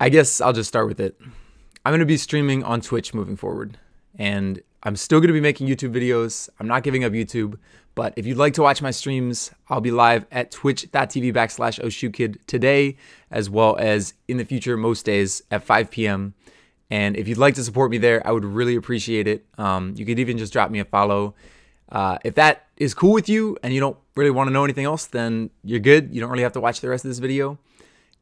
I guess I'll just start with it. I'm going to be streaming on Twitch moving forward, and I'm still going to be making YouTube videos. I'm not giving up YouTube, but if you'd like to watch my streams, I'll be live at twitch.tv/OhShootKid today, as well as in the future most days at 5 p.m. And if you'd like to support me there, I would really appreciate it. You could even just drop me a follow. If that is cool with you and you don't really want to know anything else, then you're good. You don't really have to watch the rest of this video.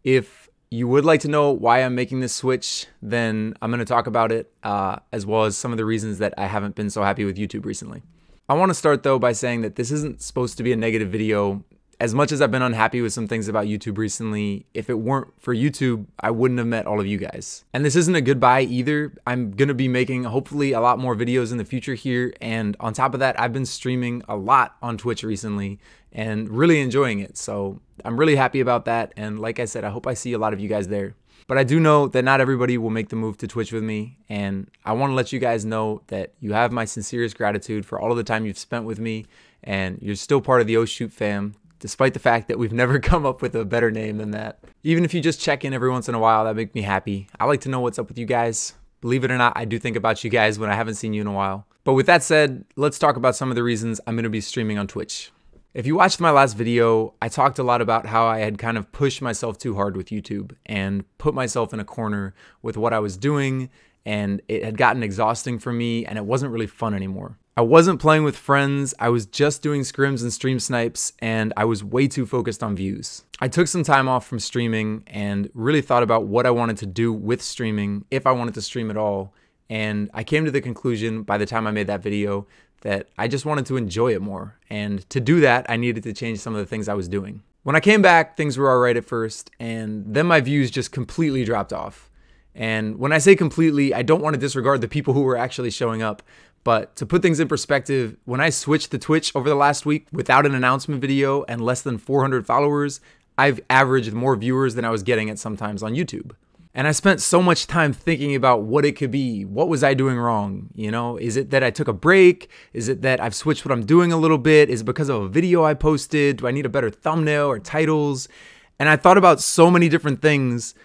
If you would like to know why I'm making this switch, then I'm going to talk about it, as well as some of the reasons that I haven't been so happy with YouTube recently. I want to start though by saying that this isn't supposed to be a negative video. As much as I've been unhappy with some things about YouTube recently, if it weren't for YouTube, I wouldn't have met all of you guys. And this isn't a goodbye either. I'm going to be making hopefully a lot more videos in the future here. And on top of that, I've been streaming a lot on Twitch recently and really enjoying it. So I'm really happy about that. And like I said, I hope I see a lot of you guys there. But I do know that not everybody will make the move to Twitch with me. And I want to let you guys know that you have my sincerest gratitude for all of the time you've spent with me. And you're still part of the OhShoot fam, despite the fact that we've never come up with a better name than that. Even if you just check in every once in a while, that makes me happy. I like to know what's up with you guys. Believe it or not, I do think about you guys when I haven't seen you in a while. But with that said, let's talk about some of the reasons I'm going to be streaming on Twitch. If you watched my last video, I talked a lot about how I had kind of pushed myself too hard with YouTube and put myself in a corner with what I was doing, and it had gotten exhausting for me and it wasn't really fun anymore. I wasn't playing with friends, I was just doing scrims and stream snipes, and I was way too focused on views. I took some time off from streaming and really thought about what I wanted to do with streaming, if I wanted to stream at all, and I came to the conclusion by the time I made that video that I just wanted to enjoy it more, and to do that, I needed to change some of the things I was doing. When I came back, things were alright at first, and then my views just completely dropped off. And when I say completely, I don't want to disregard the people who were actually showing up. But to put things in perspective, when I switched to Twitch over the last week without an announcement video and less than 400 followers, I've averaged more viewers than I was getting at sometimes on YouTube. And I spent so much time thinking about what it could be. What was I doing wrong? You know, is it that I took a break? Is it that I've switched what I'm doing a little bit? Is it because of a video I posted? Do I need a better thumbnail or titles? And I thought about so many different things.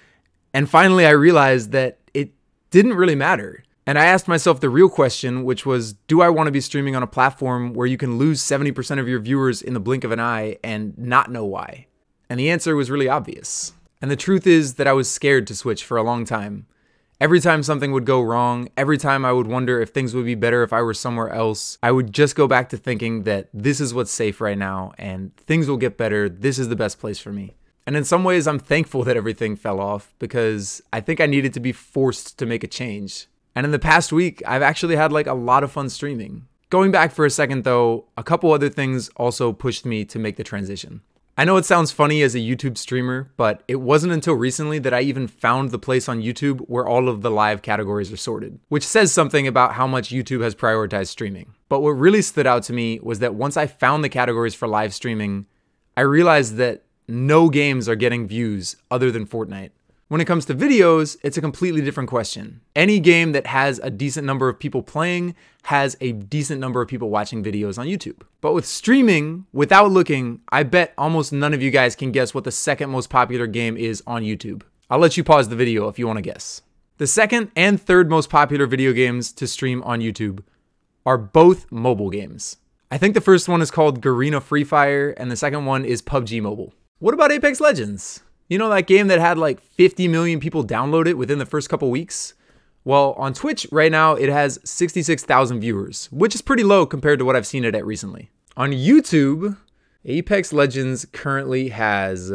And finally, I realized that it didn't really matter. And I asked myself the real question, which was, do I want to be streaming on a platform where you can lose 70% of your viewers in the blink of an eye and not know why? And the answer was really obvious. And the truth is that I was scared to switch for a long time. Every time something would go wrong, every time I would wonder if things would be better if I were somewhere else, I would just go back to thinking that this is what's safe right now and things will get better. This is the best place for me. And in some ways, I'm thankful that everything fell off because I think I needed to be forced to make a change. And in the past week, I've actually had like a lot of fun streaming. Going back for a second though, a couple other things also pushed me to make the transition. I know it sounds funny as a YouTube streamer, but it wasn't until recently that I even found the place on YouTube where all of the live categories are sorted, which says something about how much YouTube has prioritized streaming. But what really stood out to me was that once I found the categories for live streaming, I realized that no games are getting views other than Fortnite. When it comes to videos, it's a completely different question. Any game that has a decent number of people playing has a decent number of people watching videos on YouTube. But with streaming, without looking, I bet almost none of you guys can guess what the second most popular game is on YouTube. I'll let you pause the video if you want to guess. The second and third most popular video games to stream on YouTube are both mobile games. I think the first one is called Garena Free Fire, and the second one is PUBG Mobile. What about Apex Legends? You know, that game that had like 50 million people download it within the first couple weeks? Well, on Twitch right now, it has 66,000 viewers, which is pretty low compared to what I've seen it at recently. On YouTube, Apex Legends currently has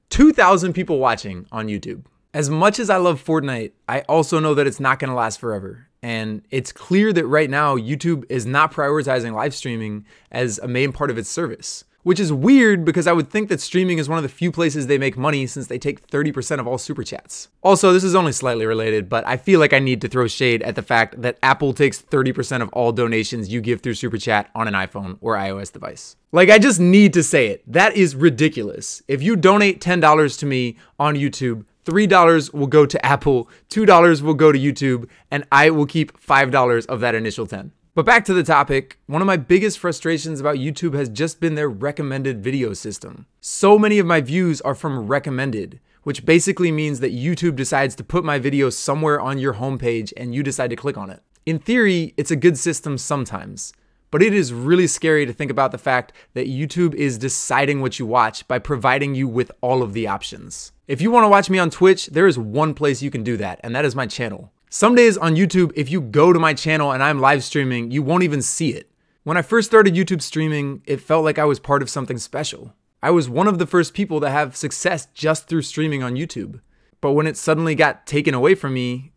2,000 people watching on YouTube. As much as I love Fortnite, I also know that it's not going to last forever. And it's clear that right now, YouTube is not prioritizing live streaming as a main part of its service. Which is weird because I would think that streaming is one of the few places they make money since they take 30% of all super chats. Also, this is only slightly related, but I feel like I need to throw shade at the fact that Apple takes 30% of all donations you give through super chat on an iPhone or iOS device. Like, I just need to say it. That is ridiculous. If you donate $10 to me on YouTube, $3 will go to Apple, $2 will go to YouTube, and I will keep $5 of that initial 10. But back to the topic, one of my biggest frustrations about YouTube has just been their recommended video system. So many of my views are from recommended, which basically means that YouTube decides to put my video somewhere on your homepage and you decide to click on it. In theory, it's a good system sometimes, but it is really scary to think about the fact that YouTube is deciding what you watch by providing you with all of the options. If you want to watch me on Twitch, there is one place you can do that, and that is my channel. Some days on YouTube, if you go to my channel and I'm live streaming, you won't even see it. When I first started YouTube streaming, it felt like I was part of something special. I was one of the first people to have success just through streaming on YouTube. But when it suddenly got taken away from me,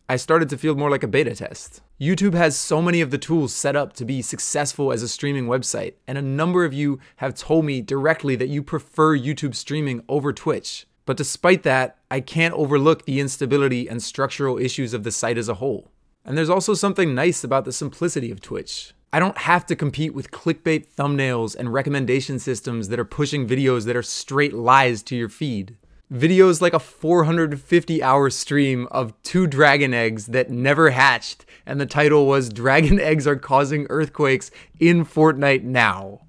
I started to feel more like a beta test. YouTube has so many of the tools set up to be successful as a streaming website, and a number of you have told me directly that you prefer YouTube streaming over Twitch. But despite that, I can't overlook the instability and structural issues of the site as a whole. And there's also something nice about the simplicity of Twitch. I don't have to compete with clickbait thumbnails and recommendation systems that are pushing videos that are straight lies to your feed. Videos like a 450-hour stream of 2 dragon eggs that never hatched, and the title was "Dragon Eggs Are Causing Earthquakes in Fortnite Now."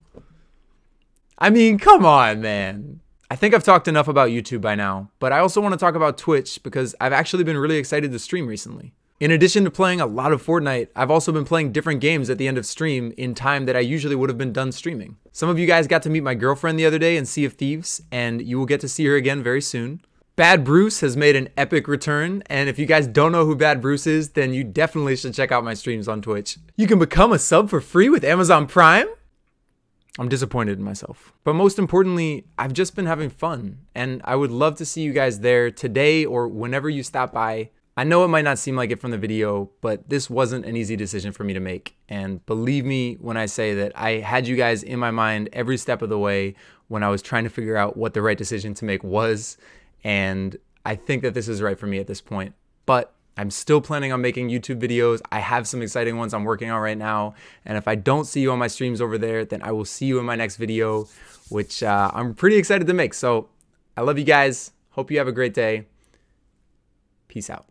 I mean, come on, man. I think I've talked enough about YouTube by now, but I also want to talk about Twitch because I've actually been really excited to stream recently. In addition to playing a lot of Fortnite, I've also been playing different games at the end of stream in time that I usually would have been done streaming. Some of you guys got to meet my girlfriend the other day in Sea of Thieves, and you will get to see her again very soon. Bad Bruce has made an epic return, and if you guys don't know who Bad Bruce is, then you definitely should check out my streams on Twitch. You can become a sub for free with Amazon Prime? I'm disappointed in myself. But most importantly, I've just been having fun, and I would love to see you guys there today or whenever you stop by. I know it might not seem like it from the video, but this wasn't an easy decision for me to make. And believe me when I say that I had you guys in my mind every step of the way when I was trying to figure out what the right decision to make was. And I think that this is right for me at this point. But I'm still planning on making YouTube videos. I have some exciting ones I'm working on right now. And if I don't see you on my streams over there, then I will see you in my next video, which I'm pretty excited to make. So I love you guys. Hope you have a great day. Peace out.